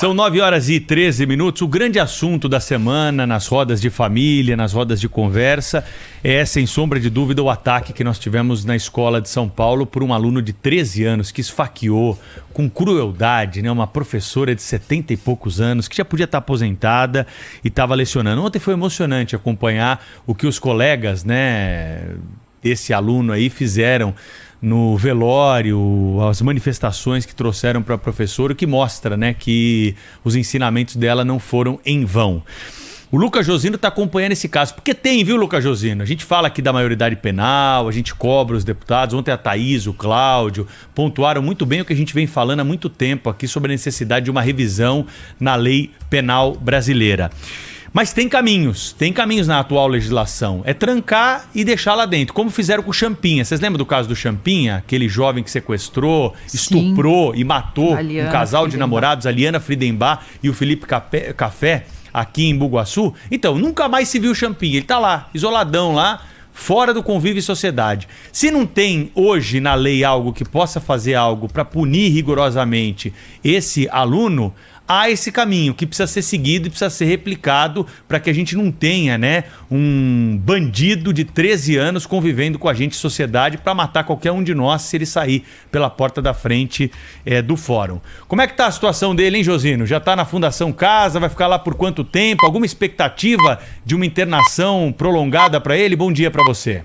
São 9h13. O grande assunto da semana nas rodas de família, nas rodas de conversa, é, sem sombra de dúvida, o ataque que nós tivemos na escola de São Paulo por um aluno de 13 anos que esfaqueou com crueldade, né, uma professora de 70 e poucos anos que já podia estar aposentada e estava lecionando. Ontem foi emocionante acompanhar o que os colegas, né, desse aluno aí fizeram no velório, as manifestações que trouxeram para a professora, o que mostra, né, que os ensinamentos dela não foram em vão. O Lucas Josino está acompanhando esse caso, porque tem, viu, Lucas Josino? A gente fala aqui da maioridade penal, a gente cobra os deputados. Ontem a Thaís, o Cláudio pontuaram muito bem o que a gente vem falando há muito tempo aqui sobre a necessidade de uma revisão na lei penal brasileira. Mas tem caminhos na atual legislação. É trancar e deixar lá dentro, como fizeram com o Champinha. Vocês lembram do caso do Champinha? Aquele jovem que sequestrou, estuprou e matou um casal de namorados, a Liana Friedenbach e o Felipe Café, aqui em Bugaçu? Então, nunca mais se viu o Champinha. Ele tá lá, isoladão lá, fora do convívio e sociedade. Se não tem hoje na lei algo que possa fazer algo para punir rigorosamente esse aluno, há esse caminho que precisa ser seguido e precisa ser replicado para que a gente não tenha, né, um bandido de 13 anos convivendo com a gente em sociedade para matar qualquer um de nós se ele sair pela porta da frente do fórum. Como é que tá a situação dele, hein, Josino? Já tá na Fundação Casa, vai ficar lá por quanto tempo? Alguma expectativa de uma internação prolongada para ele? Bom dia para você.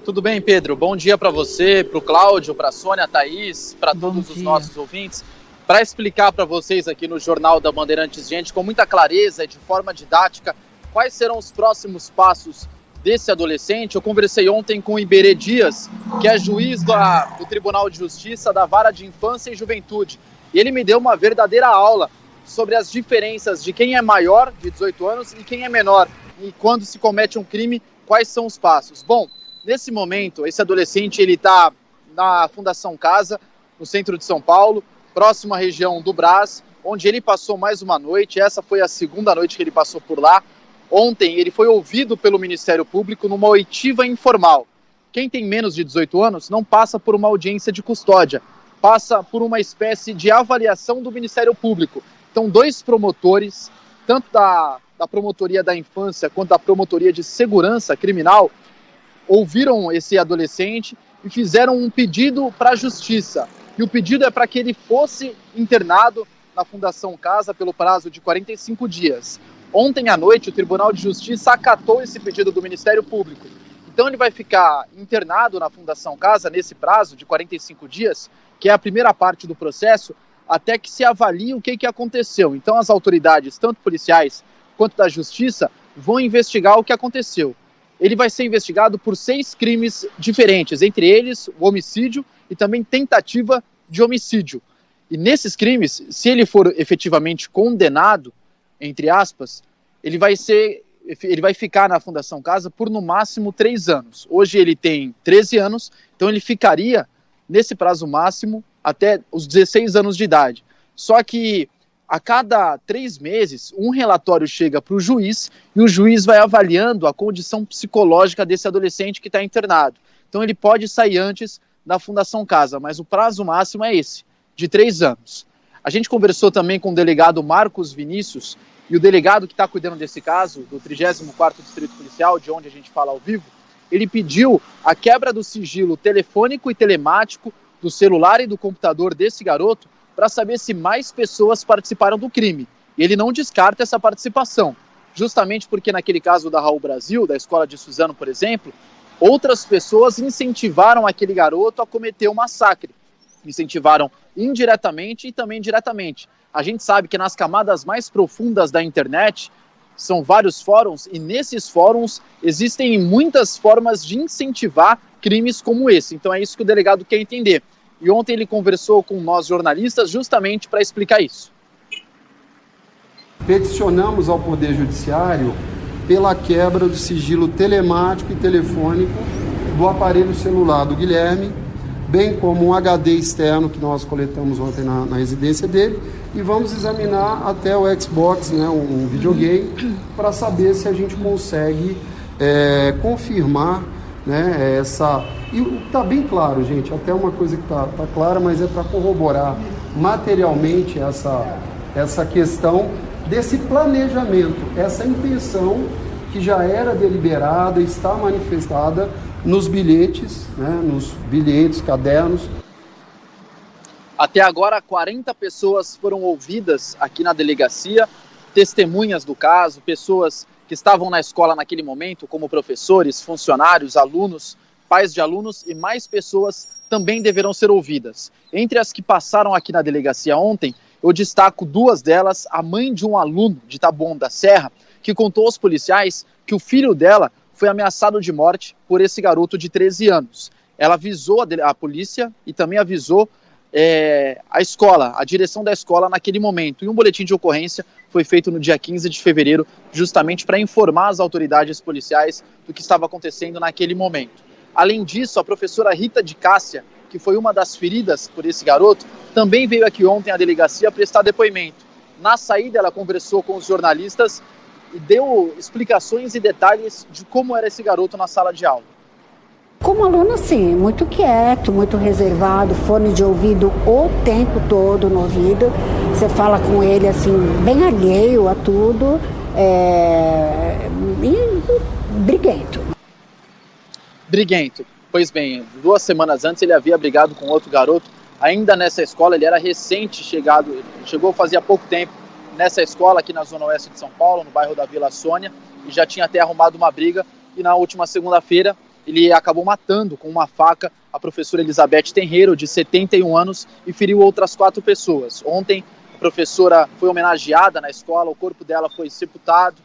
Tudo bem, Pedro? Bom dia para você, para o Cláudio, para a Sônia, a Thaís, para todos os nossos ouvintes. Para explicar para vocês aqui no Jornal da Bandeirantes Gente, com muita clareza e de forma didática, quais serão os próximos passos desse adolescente, eu conversei ontem com o Iberê Dias, que é juiz do Tribunal de Justiça da Vara de Infância e Juventude. E ele me deu uma verdadeira aula sobre as diferenças de quem é maior, de 18 anos, e quem é menor. E quando se comete um crime, quais são os passos. Bom, nesse momento, esse adolescente está na Fundação Casa, no centro de São Paulo, próxima região do Brás, onde ele passou mais uma noite. Essa foi a segunda noite que ele passou por lá. Ontem ele foi ouvido pelo Ministério Público numa oitiva informal. Quem tem menos de 18 anos não passa por uma audiência de custódia, passa por uma espécie de avaliação do Ministério Público. Então, dois promotores, tanto da Promotoria da Infância quanto da Promotoria de Segurança Criminal, ouviram esse adolescente e fizeram um pedido para a Justiça. E o pedido é para que ele fosse internado na Fundação Casa pelo prazo de 45 dias. Ontem à noite, o Tribunal de Justiça acatou esse pedido do Ministério Público. Então ele vai ficar internado na Fundação Casa nesse prazo de 45 dias, que é a primeira parte do processo, até que se avalie o que aconteceu. Então as autoridades, tanto policiais quanto da Justiça, vão investigar o que aconteceu. Ele vai ser investigado por 6 crimes diferentes, entre eles o homicídio e também tentativa de homicídio. E nesses crimes, se ele for efetivamente condenado, entre aspas, ele vai ficar na Fundação Casa por no máximo 3 anos. Hoje ele tem 13 anos, então ele ficaria nesse prazo máximo até os 16 anos de idade. Só que a cada 3 meses, um relatório chega para o juiz e o juiz vai avaliando a condição psicológica desse adolescente que está internado. Então ele pode sair antes da Fundação Casa, mas o prazo máximo é esse, de 3 anos. A gente conversou também com o delegado Marcos Vinícius, e o delegado que está cuidando desse caso, do 34º Distrito Policial, de onde a gente fala ao vivo, ele pediu a quebra do sigilo telefônico e telemático do celular e do computador desse garoto para saber se mais pessoas participaram do crime. E ele não descarta essa participação, justamente porque naquele caso da Raul Brasil, da escola de Suzano, por exemplo, outras pessoas incentivaram aquele garoto a cometer um massacre. Incentivaram indiretamente e também diretamente. A gente sabe que nas camadas mais profundas da internet são vários fóruns e nesses fóruns existem muitas formas de incentivar crimes como esse. Então é isso que o delegado quer entender. E ontem ele conversou com nós jornalistas justamente para explicar isso. Peticionamos ao Poder Judiciário pela quebra do sigilo telemático e telefônico do aparelho celular do Guilherme, bem como um HD externo que nós coletamos ontem na residência dele, e vamos examinar até o Xbox, né, um videogame, para saber se a gente consegue confirmar, né, essa... E está bem claro, gente, até uma coisa que está clara, mas é para corroborar materialmente essa questão desse planejamento, essa intenção que já era deliberada, está manifestada nos bilhetes, nos bilhetes, cadernos. Até agora, 40 pessoas foram ouvidas aqui na delegacia, testemunhas do caso, pessoas que estavam na escola naquele momento, como professores, funcionários, alunos, pais de alunos, e mais pessoas também deverão ser ouvidas. Entre as que passaram aqui na delegacia ontem, eu destaco duas delas: a mãe de um aluno de Taboão da Serra, que contou aos policiais que o filho dela foi ameaçado de morte por esse garoto de 13 anos. Ela avisou a polícia e também avisou a escola, a direção da escola naquele momento. E um boletim de ocorrência foi feito no dia 15 de fevereiro, justamente para informar as autoridades policiais do que estava acontecendo naquele momento. Além disso, a professora Rita de Cássia, que foi uma das feridas por esse garoto, também veio aqui ontem à delegacia prestar depoimento. Na saída, ela conversou com os jornalistas e deu explicações e detalhes de como era esse garoto na sala de aula. Como aluno, sim, muito quieto, muito reservado, fone de ouvido o tempo todo no ouvido. Você fala com ele assim, bem alheio a tudo, e briguento. Briguento. Pois bem, 2 semanas antes ele havia brigado com outro garoto, ainda nessa escola. Ele era recente chegado, ele chegou fazia pouco tempo nessa escola aqui na zona oeste de São Paulo, no bairro da Vila Sônia, e já tinha até arrumado uma briga, e na última segunda-feira ele acabou matando com uma faca a professora Elizabeth Tenreiro, de 71 anos, e feriu outras 4 pessoas. Ontem a professora foi homenageada na escola, o corpo dela foi sepultado,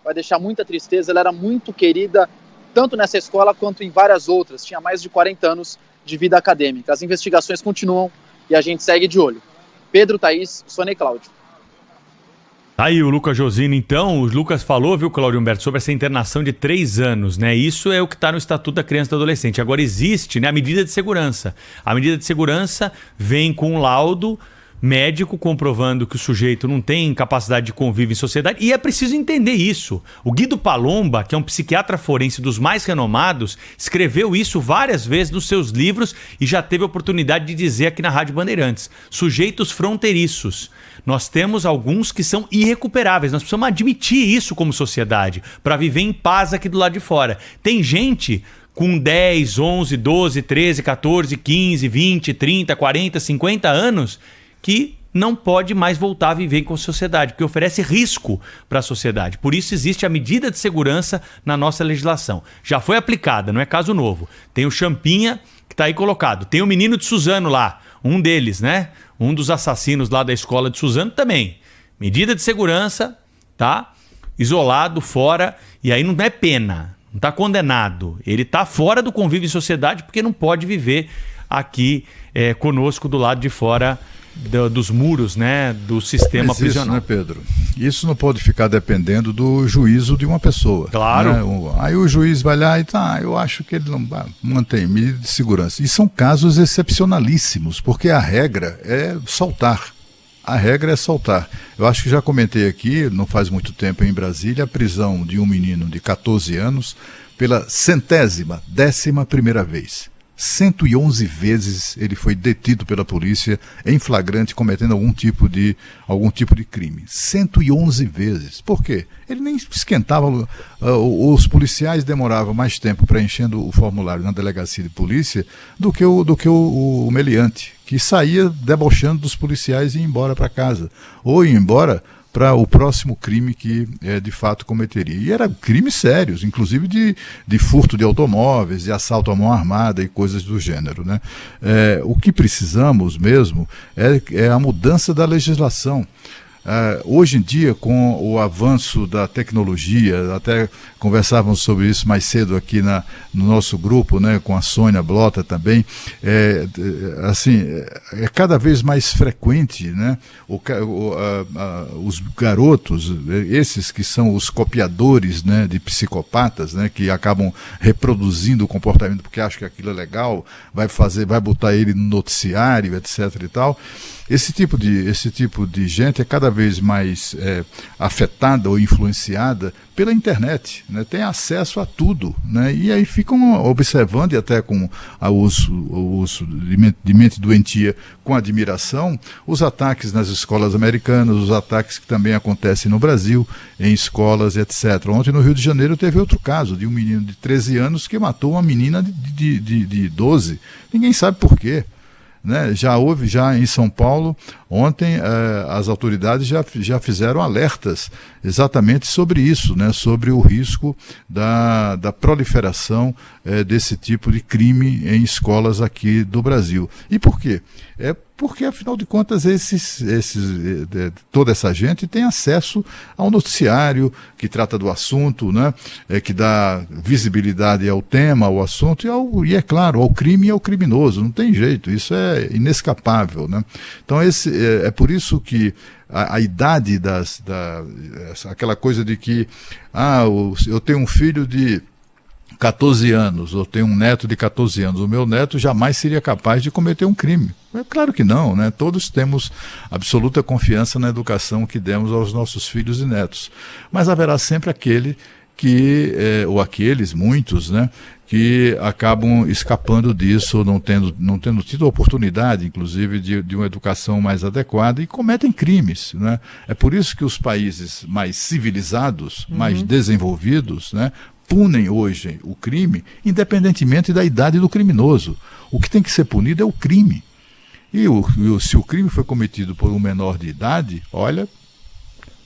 vai deixar muita tristeza. Ela era muito querida, tanto nessa escola quanto em várias outras, tinha mais de 40 anos de vida acadêmica. As investigações continuam e a gente segue de olho. Pedro, Thaís, Sônia e Cláudio. Aí o Lucas Josino, então, o Lucas falou, viu, Cláudio Humberto, sobre essa internação de 3 anos, né? Isso é o que está no Estatuto da Criança e do Adolescente. Agora existe, né, a medida de segurança. A medida de segurança vem com um laudo médico comprovando que o sujeito não tem capacidade de convívio em sociedade, e é preciso entender isso. O Guido Palomba, que é um psiquiatra forense dos mais renomados, escreveu isso várias vezes nos seus livros e já teve a oportunidade de dizer aqui na Rádio Bandeirantes. Sujeitos fronteiriços. Nós temos alguns que são irrecuperáveis. Nós precisamos admitir isso como sociedade para viver em paz aqui do lado de fora. Tem gente com 10, 11, 12, 13, 14, 15, 20, 30, 40, 50 anos que não pode mais voltar a viver com a sociedade, porque oferece risco para a sociedade. Por isso existe a medida de segurança na nossa legislação. Já foi aplicada, não é caso novo. Tem o Champinha, que está aí colocado. Tem o menino de Suzano lá, um deles, né? Um dos assassinos lá da escola de Suzano também. Medida de segurança, tá? Isolado, fora, e aí não é pena, não está condenado. Ele está fora do convívio em sociedade porque não pode viver aqui conosco do lado de fora dos muros, né, do sistema prisional. Isso, né, Pedro? Isso não pode ficar dependendo do juízo de uma pessoa. Claro. Né? Aí o juiz vai lá e eu acho que ele não mantém medida de segurança. E são casos excepcionalíssimos, porque a regra é soltar. A regra é soltar. Eu acho que já comentei aqui, não faz muito tempo em Brasília, a prisão de um menino de 14 anos pela 111ª vez. 111 vezes ele foi detido pela polícia em flagrante cometendo algum tipo de crime. 111 vezes. Por quê? Ele nem esquentava. Os policiais demoravam mais tempo preenchendo o formulário na delegacia de polícia do que o meliante, que saía debochando dos policiais e ia embora para casa. Ou ia embora para o próximo crime que de fato cometeria. E eram crimes sérios, inclusive de furto de automóveis, de assalto à mão armada e coisas do gênero, né? O que precisamos mesmo é a mudança da legislação. Hoje em dia, com o avanço da tecnologia, até conversávamos sobre isso mais cedo aqui no nosso grupo, né, com a Sônia Blota também, é cada vez mais frequente, né, os garotos, esses que são os copiadores, né, de psicopatas, né, que acabam reproduzindo o comportamento porque acham que aquilo é legal, vai botar ele no noticiário, etc. e tal. Esse tipo de gente é cada cada vez mais afetada ou influenciada pela internet, né? Tem acesso a tudo, né? E aí ficam observando, e até com o uso de mente doentia, com admiração, os ataques nas escolas americanas, os ataques que também acontecem no Brasil, em escolas, etc. Ontem no Rio de Janeiro teve outro caso, de um menino de 13 anos que matou uma menina de 12. Ninguém sabe por quê. Né? Já em São Paulo, ontem as autoridades já fizeram alertas exatamente sobre isso, né? Sobre o risco da proliferação desse tipo de crime em escolas aqui do Brasil. E por quê? Porque, afinal de contas, toda essa gente tem acesso ao noticiário que trata do assunto, né? Que dá visibilidade ao tema, ao assunto e é claro, ao crime e ao criminoso. Não tem jeito, isso é inescapável, né? Então, é por isso que a idade aquela coisa de que eu tenho um filho de 14 anos, ou tenho um neto de 14 anos, o meu neto jamais seria capaz de cometer um crime. É claro que não, né? Todos temos absoluta confiança na educação que demos aos nossos filhos e netos. Mas haverá sempre aquele ou aqueles, muitos, né? Que acabam escapando disso, não tendo tido a oportunidade, inclusive, de uma educação mais adequada e cometem crimes, né? É por isso que os países mais civilizados, mais desenvolvidos, né? Punem hoje o crime, independentemente da idade do criminoso. O que tem que ser punido é o crime. E se o crime foi cometido por um menor de idade, olha,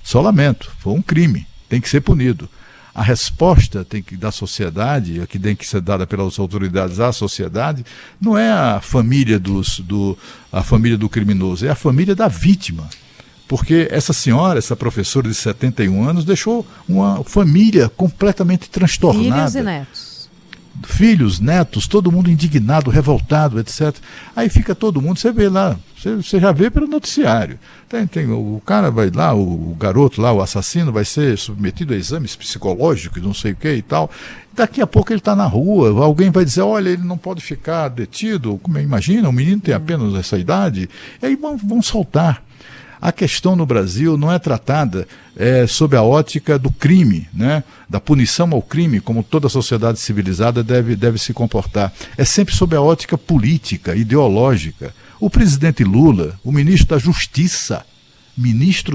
só lamento, foi um crime, tem que ser punido. A resposta da sociedade, que tem que ser dada pelas autoridades à sociedade, não é a família a família do criminoso, é a família da vítima. Porque essa professora de 71 anos, deixou uma família completamente transtornada. Filhos e netos. Filhos, netos, todo mundo indignado, revoltado, etc. Aí fica todo mundo, você vê lá, você já vê pelo noticiário. O cara vai lá, o garoto lá, o assassino, vai ser submetido a exames psicológicos, não sei o que e tal. Daqui a pouco ele está na rua, alguém vai dizer, olha, ele não pode ficar detido, como imagina, o menino tem apenas essa idade, e aí vão soltar. A questão no Brasil não é tratada sob a ótica do crime, né? Da punição ao crime, como toda sociedade civilizada deve se comportar. É sempre sob a ótica política, ideológica. O presidente Lula, o ministro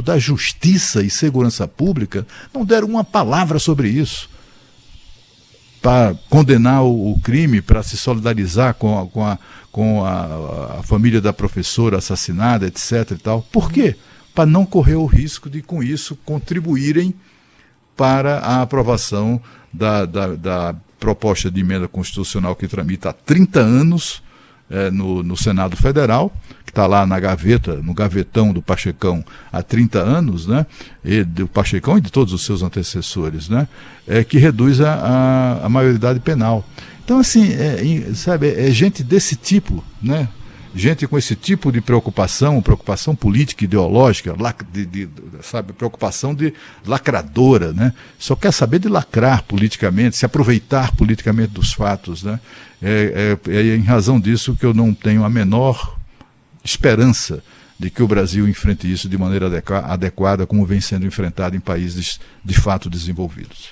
da Justiça e Segurança Pública, não deram uma palavra sobre isso. Para condenar o crime, para se solidarizar com a família da professora assassinada, etc. e tal. Por quê? Para não correr o risco de, com isso, contribuírem para a aprovação da proposta de emenda constitucional que tramita há 30 anos no Senado Federal, que está lá na gaveta, no gavetão do Pachecão há 30 anos, né? E do Pachecão e de todos os seus antecessores, né? Que reduz a maioridade penal. Então, assim, sabe, é gente desse tipo, né? Gente com esse tipo de preocupação política, ideológica, sabe, preocupação de lacradora, né? Só quer saber de lacrar politicamente, se aproveitar politicamente dos fatos, né? É em razão disso que eu não tenho a menor esperança de que o Brasil enfrente isso de maneira adequada, como vem sendo enfrentado em países de fato desenvolvidos.